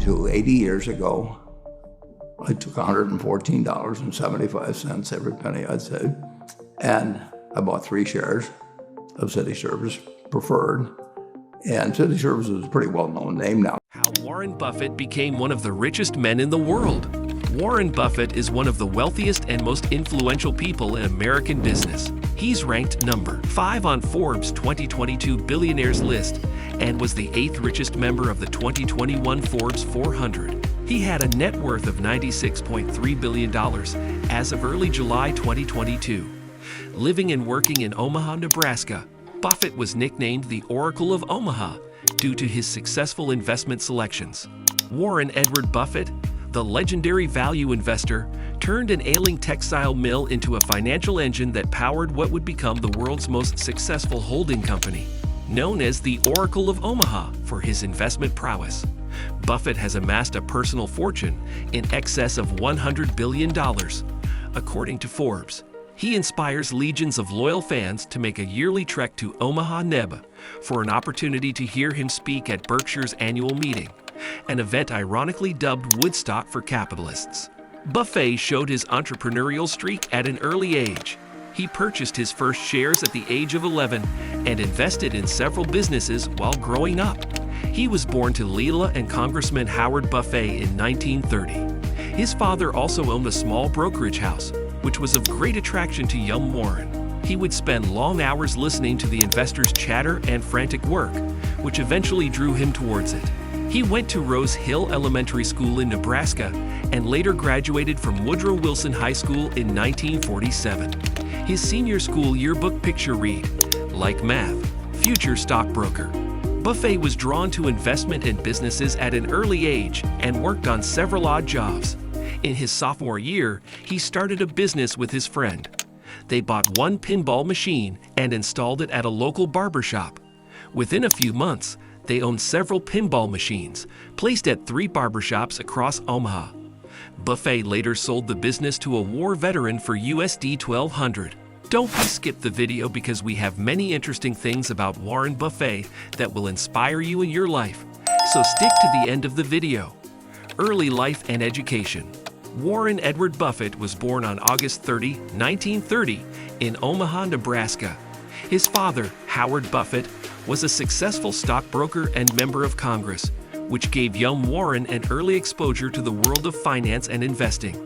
to 80 years ago, I took $114.75, every penny I'd saved, and I bought 3 shares of City Service Preferred. And City Service is a pretty well-known name now. How Warren Buffett became one of the richest men in the world. Warren Buffett is one of the wealthiest and most influential people in American business. He's ranked number 5 on Forbes' 2022 Billionaires list and was the 8th richest member of the 2021 Forbes 400. He had a net worth of $96.3 billion as of early July 2022. Living and working in Omaha, Nebraska, Buffett was nicknamed the Oracle of Omaha due to his successful investment selections. Warren Edward Buffett, the legendary value investor, turned an ailing textile mill into a financial engine that powered what would become the world's most successful holding company. Known as the Oracle of Omaha for his investment prowess, Buffett has amassed a personal fortune in excess of $100 billion. According to Forbes, he inspires legions of loyal fans to make a yearly trek to Omaha, Neb for an opportunity to hear him speak at Berkshire's annual meeting, an event ironically dubbed Woodstock for capitalists. Buffett showed his entrepreneurial streak at an early age. He purchased his first shares at the age of 11 and invested in several businesses while growing up. He was born to Leela and Congressman Howard Buffett in 1930. His father also owned a small brokerage house, which was of great attraction to young Warren. He would spend long hours listening to the investors' chatter and frantic work, which eventually drew him towards it. He went to Rose Hill Elementary School in Nebraska and later graduated from Woodrow Wilson High School in 1947. His senior school yearbook picture read, "Like math, future stockbroker." Buffett was drawn to investment and businesses at an early age and worked on several odd jobs. In his sophomore year, he started a business with his friend. They bought one pinball machine and installed it at a local barbershop. Within a few months, they owned several pinball machines, placed at 3 barbershops across Omaha. Buffett later sold the business to a war veteran for USD 1,200. Don't skip the video because we have many interesting things about Warren Buffett that will inspire you in your life. So stick to the end of the video. Early life and education. Warren Edward Buffett was born on August 30, 1930, in Omaha, Nebraska. His father, Howard Buffett, was a successful stockbroker and member of Congress, which gave young Warren an early exposure to the world of finance and investing.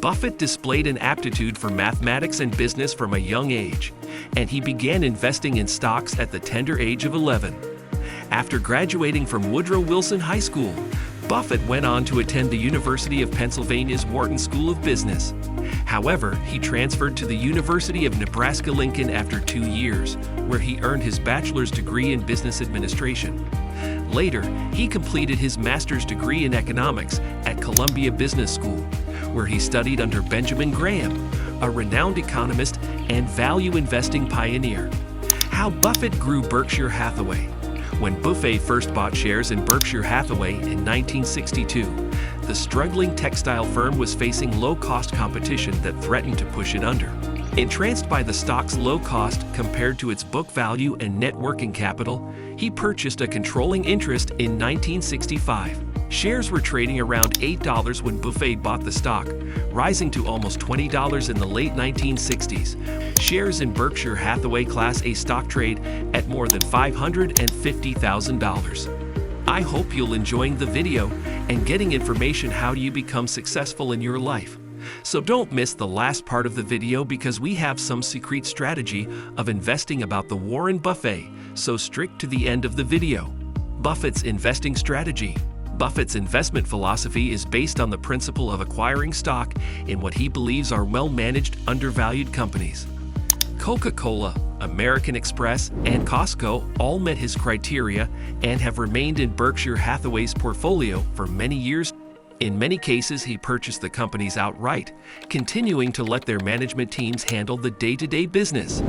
Buffett displayed an aptitude for mathematics and business from a young age, and he began investing in stocks at the tender age of 11. After graduating from Woodrow Wilson High School, Buffett went on to attend the University of Pennsylvania's Wharton School of Business. However, he transferred to the University of Nebraska-Lincoln after 2 years, where he earned his bachelor's degree in business administration. Later, he completed his master's degree in economics at Columbia Business School, where he studied under Benjamin Graham, a renowned economist and value investing pioneer. How Buffett grew Berkshire Hathaway. When Buffett first bought shares in Berkshire Hathaway in 1962, the struggling textile firm was facing low-cost competition that threatened to push it under. Entranced by the stock's low cost compared to its book value and net working capital, he purchased a controlling interest in 1965. Shares were trading around $8 when Buffett bought the stock, rising to almost $20 in the late 1960s. Shares in Berkshire Hathaway Class A stock trade at more than $550,000. I hope you'll enjoy the video and getting information how you become successful in your life. So don't miss the last part of the video because we have some secret strategy of investing about the Warren Buffett, so stick to the end of the video. Buffett's investing strategy. Buffett's investment philosophy is based on the principle of acquiring stock in what he believes are well-managed, undervalued companies. Coca-Cola, American Express, and Costco all met his criteria and have remained in Berkshire Hathaway's portfolio for many years. In many cases, he purchased the companies outright, continuing to let their management teams handle the day-to-day business.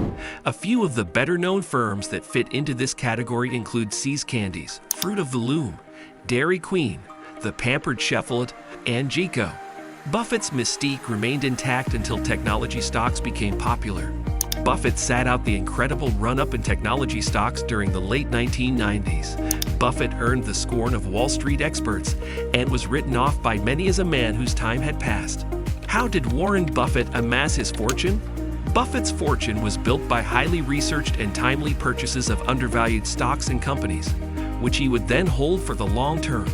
A few of the better-known firms that fit into this category include See's Candies, Fruit of the Loom, Dairy Queen, the Pampered Cheflet, and Chico. Buffett's mystique remained intact until technology stocks became popular. Buffett sat out the incredible run-up in technology stocks during the late 1990s. Buffett earned the scorn of Wall Street experts and was written off by many as a man whose time had passed. How did Warren Buffett amass his fortune? Buffett's fortune was built by highly researched and timely purchases of undervalued stocks and companies, which he would then hold for the long term.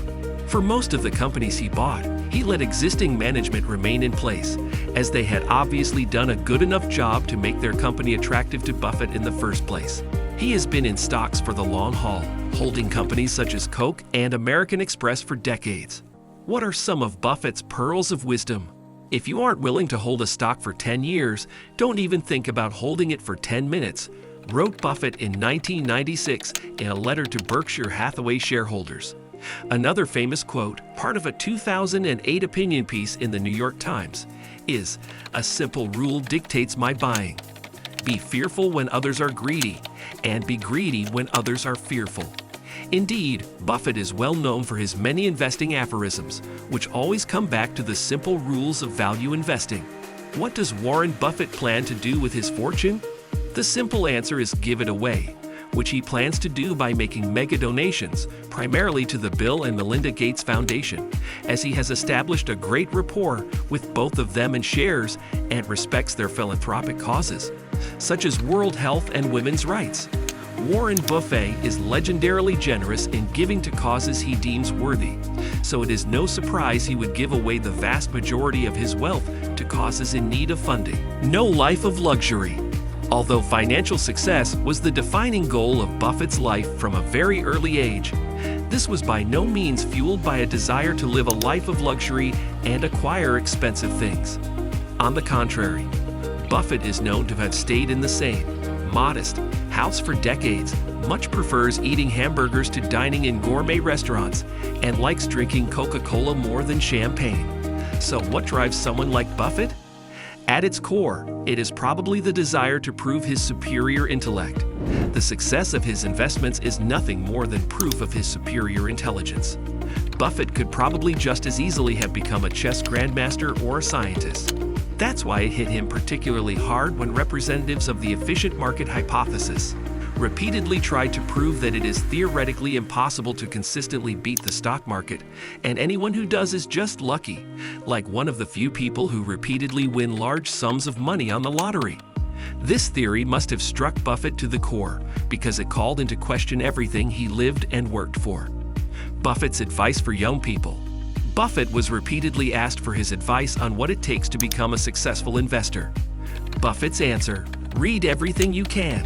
For most of the companies he bought, he let existing management remain in place, as they had obviously done a good enough job to make their company attractive to Buffett in the first place. He has been in stocks for the long haul, holding companies such as Coke and American Express for decades. What are some of Buffett's pearls of wisdom? If you aren't willing to hold a stock for 10 years, don't even think about holding it for 10 minutes, wrote Buffett in 1996 in a letter to Berkshire Hathaway shareholders. Another famous quote, part of a 2008 opinion piece in the New York Times, is, "A simple rule dictates my buying. Be fearful when others are greedy, and be greedy when others are fearful." Indeed, Buffett is well known for his many investing aphorisms, which always come back to the simple rules of value investing. What does Warren Buffett plan to do with his fortune? The simple answer is give it away, which he plans to do by making mega donations, primarily to the Bill and Melinda Gates Foundation, as he has established a great rapport with both of them in shares and respects their philanthropic causes, such as world health and women's rights. Warren Buffett is legendarily generous in giving to causes he deems worthy, so it is no surprise he would give away the vast majority of his wealth to causes in need of funding. No life of luxury. Although financial success was the defining goal of Buffett's life from a very early age, this was by no means fueled by a desire to live a life of luxury and acquire expensive things. On the contrary, Buffett is known to have stayed in the same, modest, house for decades, much prefers eating hamburgers to dining in gourmet restaurants, and likes drinking Coca-Cola more than champagne. So what drives someone like Buffett? At its core, it is probably the desire to prove his superior intellect. The success of his investments is nothing more than proof of his superior intelligence. Buffett could probably just as easily have become a chess grandmaster or a scientist. That's why it hit him particularly hard when representatives of the efficient market hypothesis repeatedly tried to prove that it is theoretically impossible to consistently beat the stock market, and anyone who does is just lucky, like one of the few people who repeatedly win large sums of money on the lottery. This theory must have struck Buffett to the core because it called into question everything he lived and worked for. Buffett's advice for young people. Buffett was repeatedly asked for his advice on what it takes to become a successful investor. Buffett's answer: read everything you can.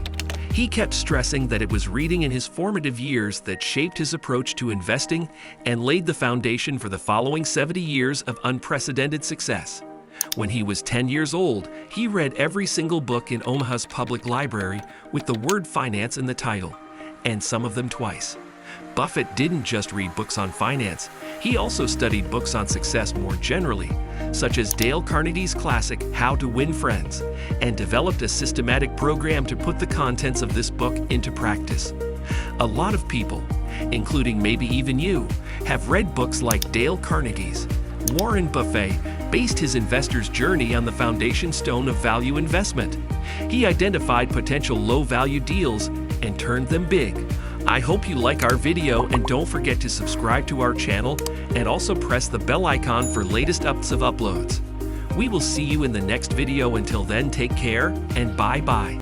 He kept stressing that it was reading in his formative years that shaped his approach to investing and laid the foundation for the following 70 years of unprecedented success. When he was 10 years old, he read every single book in Omaha's public library with the word finance in the title, and some of them twice. Buffett didn't just read books on finance, he also studied books on success more generally, such as Dale Carnegie's classic How to Win Friends, and developed a systematic program to put the contents of this book into practice. A lot of people, including maybe even you, have read books like Dale Carnegie's. Warren Buffett based his investor's journey on the foundation stone of value investment. He identified potential low-value deals and turned them big. I hope you like our video, and don't forget to subscribe to our channel and also press the bell icon for latest uploads. We will see you in the next video. Until then, take care and bye-bye.